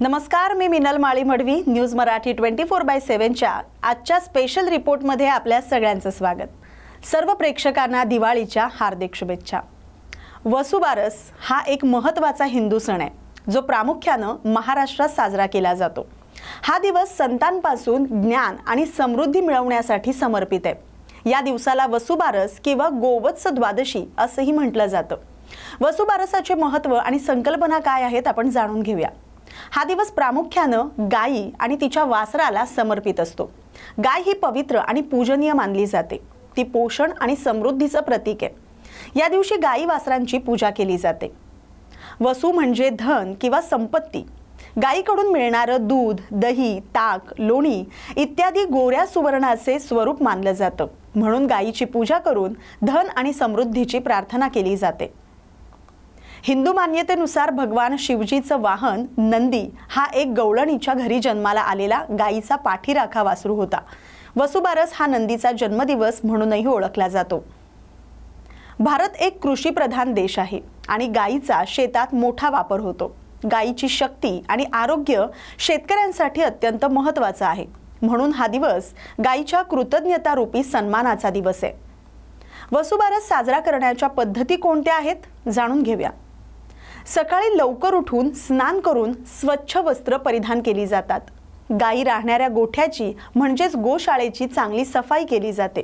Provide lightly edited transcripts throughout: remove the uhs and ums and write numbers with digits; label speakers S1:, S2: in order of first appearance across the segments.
S1: नमस्कार, मी मिनल माळी मडवी. न्यूज मराठी 24/7 च्या आजच्या स्पेशल रिपोर्टमध्ये आपल्या सगळ्यांचं स्वागत. सर्व प्रेक्षकांना दिवाळीच्या हार्दिक शुभेच्छा. वसुबारस हा एक महत्त्वाचा हिंदू सण आहे जो प्रामुख्याने महाराष्ट्रात साजरा केला जातो. हा दिवस संतांपासून ज्ञान आणि समृद्धी मिळवण्यासाठी समर्पित आहे. या दिवसाला वसुबारस किंवा गोवत्स द्वादशी असंही म्हटलं जातं. वसुबारसाचे महत्त्व आणि संकल्पना काय आहेत आपण जाणून घेऊया. हा दिवस प्रामुख्याने गायी आणि तिच्या वासराला समर्पित असतो. गाय ही पवित्र आणि पूजनीय मानली जाते. ती पोषण आणि समृद्धीचं प्रतीक आहे. या दिवशी गायी वासरांची पूजा केली जाते. वसू म्हणजे धन किंवा संपत्ती. गायीकडून मिळणारं दूध, दही, ताक, लोणी इत्यादी गोऱ्या सुवर्णाचे स्वरूप मानलं जातं. म्हणून गायीची पूजा करून धन आणि समृद्धीची प्रार्थना केली जाते. हिंदू मान्यतेनुसार भगवान शिवजीचं वाहन नंदी हा एक गवळणीच्या घरी जन्माला आलेला गायीचा पाठीराखा वासरू होता. वसुबारस हा नंदीचा जन्मदिवस म्हणूनही ओळखला जातो. भारत एक कृषीप्रधान देश आहे आणि गायीचा शेतात मोठा वापर होतो. गायीची शक्ती आणि आरोग्य शेतकऱ्यांसाठी अत्यंत महत्त्वाचं आहे. म्हणून हा दिवस गायीच्या कृतज्ञता रूपी सन्मानाचा दिवस आहे. वसुबारस साजरा करण्याच्या पद्धती कोणत्या आहेत जाणून घेऊया. सकाळी लवकर उठून स्नान करून स्वच्छ वस्त्र परिधान केली जातात. गायी राहणाऱ्या गोठ्याची म्हणजेच गोशाळेची चांगली सफाई केली जाते.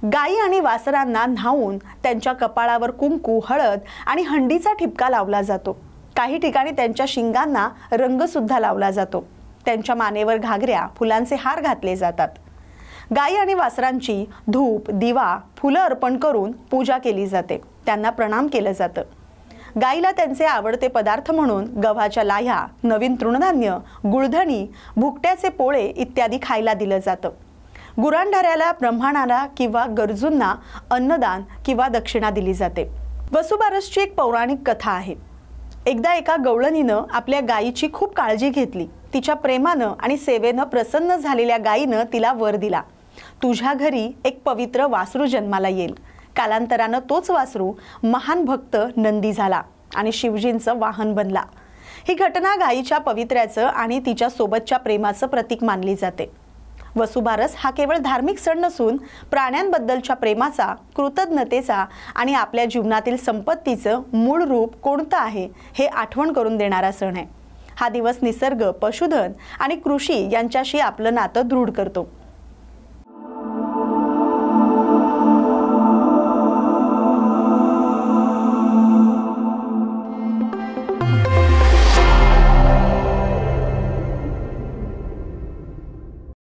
S1: गायी आणि वासरांना न्हावून त्यांच्या कपाळावर कुंकू, हळद आणि हंडीचा ठिपका लावला जातो. काही ठिकाणी त्यांच्या शिंगांना रंग सुद्धा लावला जातो. त्यांच्या मानेवर घागऱ्या, फुलांचे हार घातले जातात. गायी आणि वासरांची धूप, दिवा, फुलं अर्पण करून पूजा केली जाते. त्यांना प्रणाम केलं जातं. गायीला त्यांचे आवडते पदार्थ म्हणून गव्हाच्या लाह्या, नवीन तृणधान्य, गुळधणी, भुकट्याचे पोळे इत्यादी खायला दिलं जातं. गुरांढाऱ्याला, ब्राह्मणाला किंवा गरजूंना अन्नदान किंवा दक्षिणा दिली जाते. वसुबारसची एक पौराणिक कथा आहे. एकदा एका गवळणीनं आपल्या गायीची खूप काळजी घेतली. तिच्या प्रेमानं आणि सेवेनं प्रसन्न झालेल्या गायीनं तिला वर दिला, तुझ्या घरी एक पवित्र वासरू जन्माला येईल. कालांतरानं तोच वासरू महान भक्त नंदी झाला आणि शिवजींचं वाहन बनला. ही घटना गायीच्या पवित्र्याचं आणि तिच्या सोबतच्या प्रेमाचं प्रतीक मानली जाते. वसुबारस हा केवळ धार्मिक सण नसून प्राण्यांबद्दलच्या प्रेमाचा, कृतज्ञतेचा आणि आपल्या जीवनातील संपत्तीचं मूळ रूप कोणतं आहे हे आठवण करून देणारा सण आहे. हा दिवस निसर्ग, पशुधन आणि कृषी यांच्याशी आपलं नातं दृढ करतो.